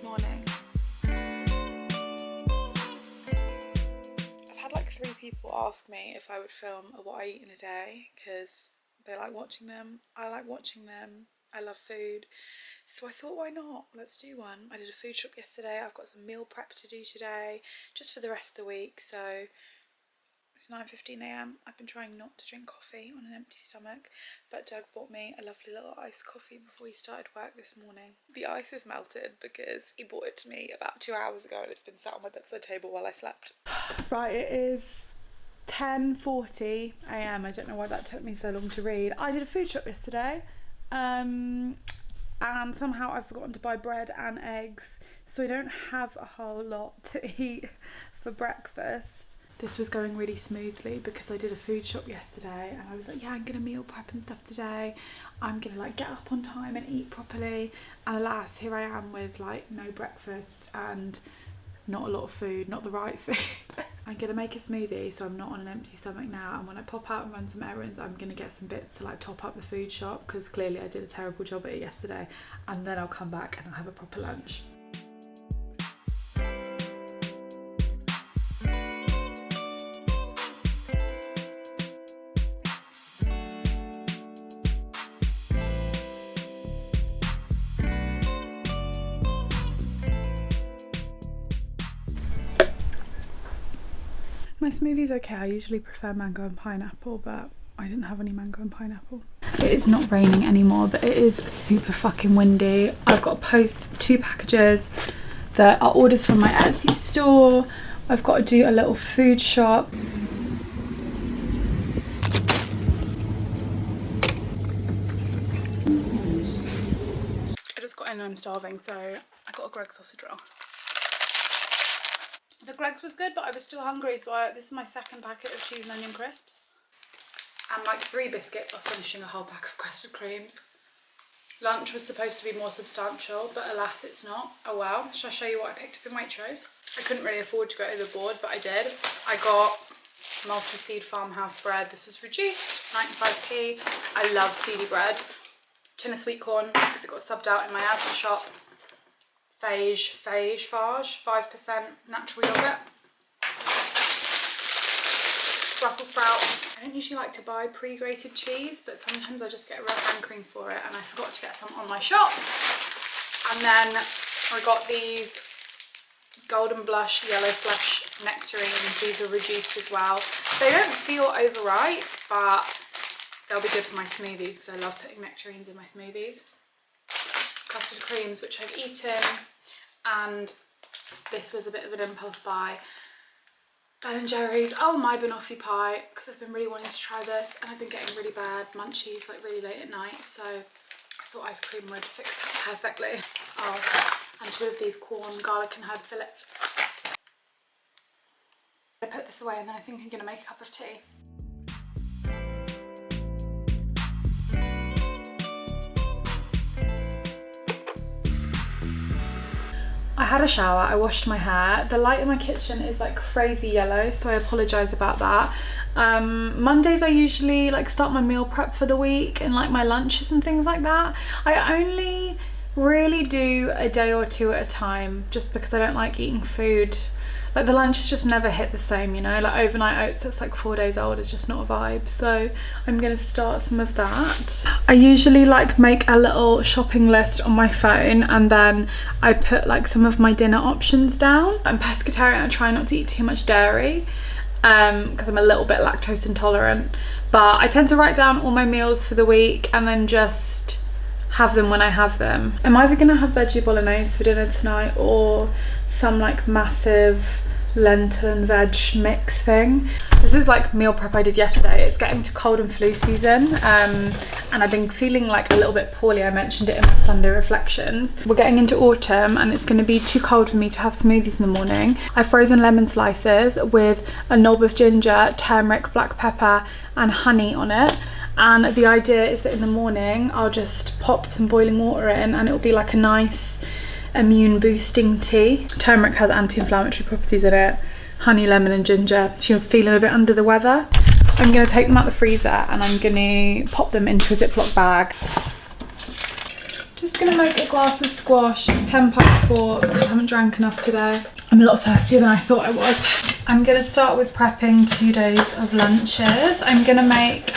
morning. I've had like 3 people ask me if I would film a what I eat in a day because they like watching them. I like watching them. I love food. So I thought, why not? Let's do one. I did a food shop yesterday. I've got some meal prep to do today, just for the rest of the week. So it's 9:15 a.m. I've been trying not to drink coffee on an empty stomach, but Doug bought me a lovely little iced coffee before he started work this morning. The ice is melted because he bought it to me about 2 hours ago and it's been sat on my bedside table while I slept. Right, it is 10:40 a.m. I don't know why that took me so long to read. I did a food shop yesterday. And somehow I've forgotten to buy bread and eggs, so I don't have a whole lot to eat for breakfast. This was going really smoothly because I did a food shop yesterday and I was like, yeah, I'm gonna meal prep and stuff today. I'm gonna like get up on time and eat properly. And alas, here I am with like no breakfast and not a lot of food, not the right food. I'm gonna make a smoothie so I'm not on an empty stomach now, and when I pop out and run some errands I'm gonna get some bits to like top up the food shop because clearly I did a terrible job at it yesterday, and then I'll come back and I'll have a proper lunch. My smoothie's okay. I usually prefer mango and pineapple, but I didn't have any mango and pineapple. It is not raining anymore, but it is super fucking windy. I've got to post 2 packages that are orders from my Etsy store. I've got to do a little food shop. I just got in and I'm starving, so I got a Greggs sausage roll. The Greggs was good, but I was still hungry, so this is my 2nd packet of cheese and onion crisps. And like 3 biscuits are finishing a whole pack of custard creams. Lunch was supposed to be more substantial, but alas it's not. Oh well. Shall I show you what I picked up in Waitrose? I couldn't really afford to go overboard, but I did. I got multi-seed farmhouse bread. This was reduced, 95p. I love seedy bread. Tin of sweet corn, because it got subbed out in my Asda shop. Phage, 5% natural yogurt. Brussels sprouts. I don't usually like to buy pre-grated cheese, but sometimes I just get a real hankering for it, and I forgot to get some on my shop. And then I got these golden blush yellow flesh nectarines. These are reduced as well. They don't feel overripe, but they'll be good for my smoothies because I love putting nectarines in my smoothies. Custard creams, which I've eaten, and this was a bit of an impulse buy. Ben & Jerry's, oh my banoffee pie, because I've been really wanting to try this and I've been getting really bad munchies like really late at night, so I thought ice cream would fix that perfectly. Oh, and 2 of these corn, garlic and herb fillets. I put this away and then I think I'm going to make a cup of tea. I had a shower, I washed my hair. The light in my kitchen is like crazy yellow, so I apologise about that. Mondays I usually like start my meal prep for the week and like my lunches and things like that. I only really do a day or 2 at a time just because I don't like eating food. Like the lunch just never hit the same, you know, like overnight oats that's like 4 days old is just not a vibe. So I'm gonna start some of that. I usually like make a little shopping list on my phone and then I put like some of my dinner options down. I'm pescetarian, I try not to eat too much dairy because I'm a little bit lactose intolerant, but I tend to write down all my meals for the week and then just have them when I have them. I'm either gonna have veggie bolognese for dinner tonight or some like massive lentil and veg mix thing. This is like meal prep I did yesterday. It's getting to cold and flu season and I've been feeling like a little bit poorly. I mentioned it in my Sunday reflections. We're getting into autumn and it's going to be too cold for me to have smoothies in the morning. I've frozen lemon slices with a knob of ginger, turmeric, black pepper and honey on it. And the idea is that in the morning I'll just pop some boiling water in and it'll be like a nice immune boosting tea. Turmeric has anti-inflammatory properties in it, honey, lemon and ginger. So you're feeling a bit under the weather. I'm going to take them out the freezer and I'm going to pop them into a Ziploc bag. Just gonna make a glass of squash. It's 4:10 because I haven't drank enough today. I'm a lot thirstier than I thought I was. I'm gonna start with prepping 2 days of lunches. I'm gonna make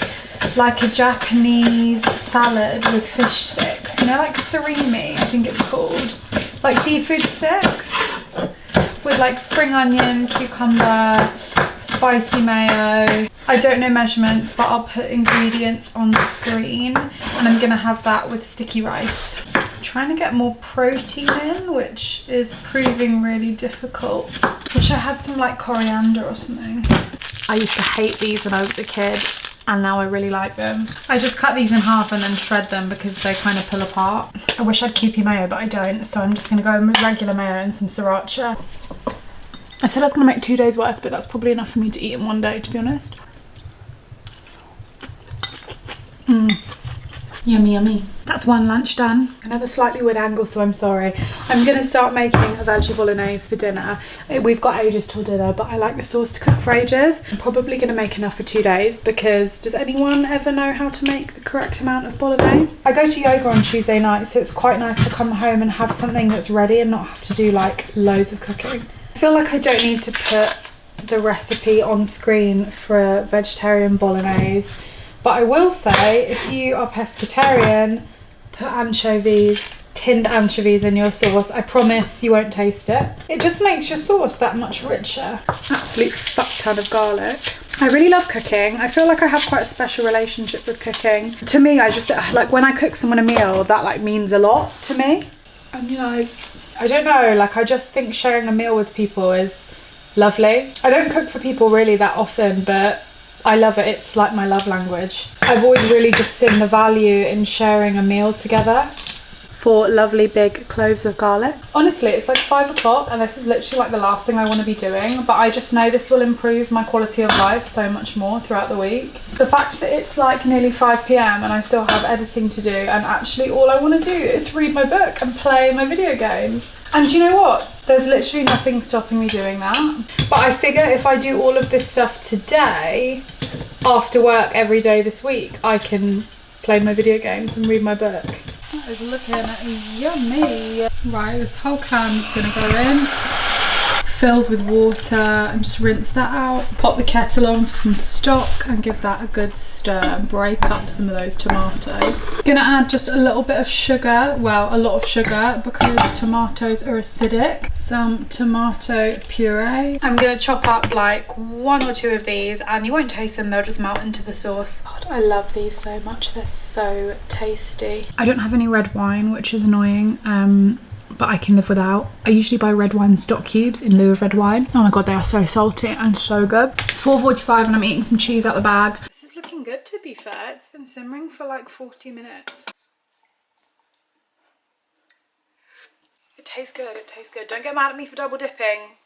like a Japanese salad with fish sticks. You know, like surimi, I think it's called. Like seafood sticks with like spring onion, cucumber, spicy mayo. I don't know measurements, but I'll put ingredients on screen, and I'm gonna have that with sticky rice. Trying to get more protein in, which is proving really difficult. Wish I had some like coriander or something. I used to hate these when I was a kid, and now I really like them. I just cut these in half and then shred them because they kind of pull apart. I wish I'd Kewpie mayo, but I don't, so I'm just gonna go in with regular mayo and some sriracha. I said I was gonna make 2 days worth, but that's probably enough for me to eat in one day, to be honest. Yummy, yummy. That's one lunch done. Another slightly weird angle, so I'm sorry. I'm gonna start making a veggie bolognese for dinner. We've got ages till dinner, but I like the sauce to cook for ages. I'm probably gonna make enough for 2 days because does anyone ever know how to make the correct amount of bolognese? I go to yoga on Tuesday night, so it's quite nice to come home and have something that's ready and not have to do like loads of cooking. I feel like I don't need to put the recipe on screen for a vegetarian bolognese. But I will say, if you are pescetarian, put anchovies, tinned anchovies in your sauce. I promise you won't taste it. It just makes your sauce that much richer. Absolute fuck ton of garlic. I really love cooking. I feel like I have quite a special relationship with cooking. To me, I just, like when I cook someone a meal, that like means a lot to me. And you know, I don't know, like I just think sharing a meal with people is lovely. I don't cook for people really that often, but I love it. It's like my love language. I've always really just seen the value in sharing a meal together. 4 lovely big cloves of garlic. Honestly, it's like 5 o'clock and this is literally like the last thing I want to be doing, but I just know this will improve my quality of life so much more throughout the week. The fact that it's like nearly 5 p.m. and I still have editing to do, and actually all I want to do is read my book and play my video games. And you know what? There's literally nothing stopping me doing that. But I figure if I do all of this stuff today, after work every day this week, I can play my video games and read my book. That is looking yummy. Right, this whole can's gonna go in, filled with water, and just rinse that out. Pop the kettle on for some stock and give that a good stir and break up some of those tomatoes. Gonna add just a little bit of sugar, well, a lot of sugar because tomatoes are acidic. Some tomato puree. I'm gonna chop up like 1 or 2 of these, and you won't taste them, they'll just melt into the sauce. God, I love these so much, they're so tasty. I don't have any red wine, which is annoying. But I can live without. I usually buy red wine stock cubes in lieu of red wine. Oh my god, they are so salty and so good. It's 4:45 and I'm eating some cheese out the bag. This is looking good, to be fair. It's been simmering for like 40 minutes. It tastes good, it tastes good. Don't get mad at me for double dipping.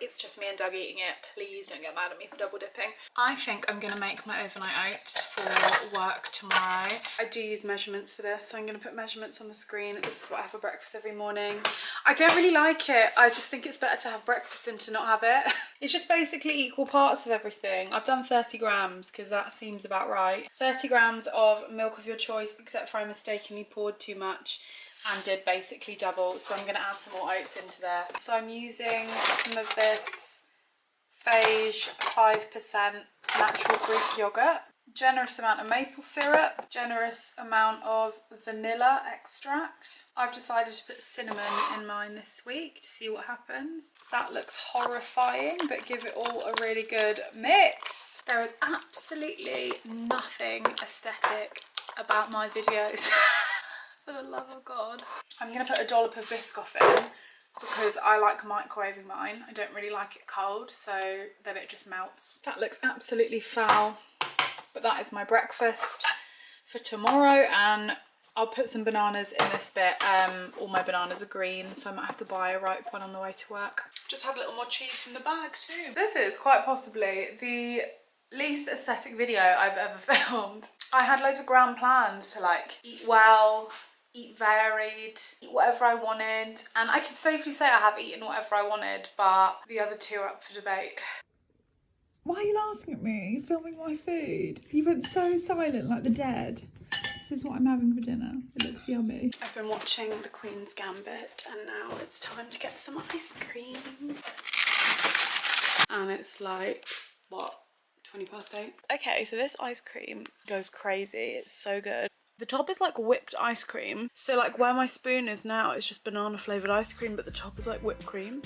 It's just me and Doug eating it. Please don't get mad at me for double dipping. I think I'm gonna make my overnight oats for work tomorrow. I do use measurements for this, so I'm gonna put measurements on the screen. This is what I have for breakfast every morning. I don't really like it. I just think it's better to have breakfast than to not have it. It's just basically equal parts of everything. I've done 30 grams because that seems about right. 30 grams of milk of your choice, except for I mistakenly poured too much and did basically double, so I'm going to add some more oats into there. So I'm using some of this Phage 5% natural Greek yogurt, generous amount of maple syrup, generous amount of vanilla extract. I've decided to put cinnamon in mine this week to see what happens. That looks horrifying, but give it all a really good mix. There is absolutely nothing aesthetic about my videos. For the love of God. I'm going to put a dollop of Biscoff in because I like microwaving mine. I don't really like it cold, so then it just melts. That looks absolutely foul, but that is my breakfast for tomorrow, and I'll put some bananas in this bit. All my bananas are green, so I might have to buy a ripe one on the way to work. Just had a little more cheese from the bag too. This is quite possibly the least aesthetic video I've ever filmed. I had loads of grand plans to like eat well, eat varied, eat whatever I wanted, and I can safely say I have eaten whatever I wanted, but the other 2 are up for debate. Why are you laughing at me? You're filming my food. You went so silent like the dead. This is what I'm having for dinner. It looks yummy. I've been watching The Queen's Gambit and now it's time to get some ice cream. And it's like, what, 8:20? Okay, so this ice cream goes crazy. It's so good. The top is like whipped ice cream. So like where my spoon is now, it's just banana flavoured ice cream, but the top is like whipped cream.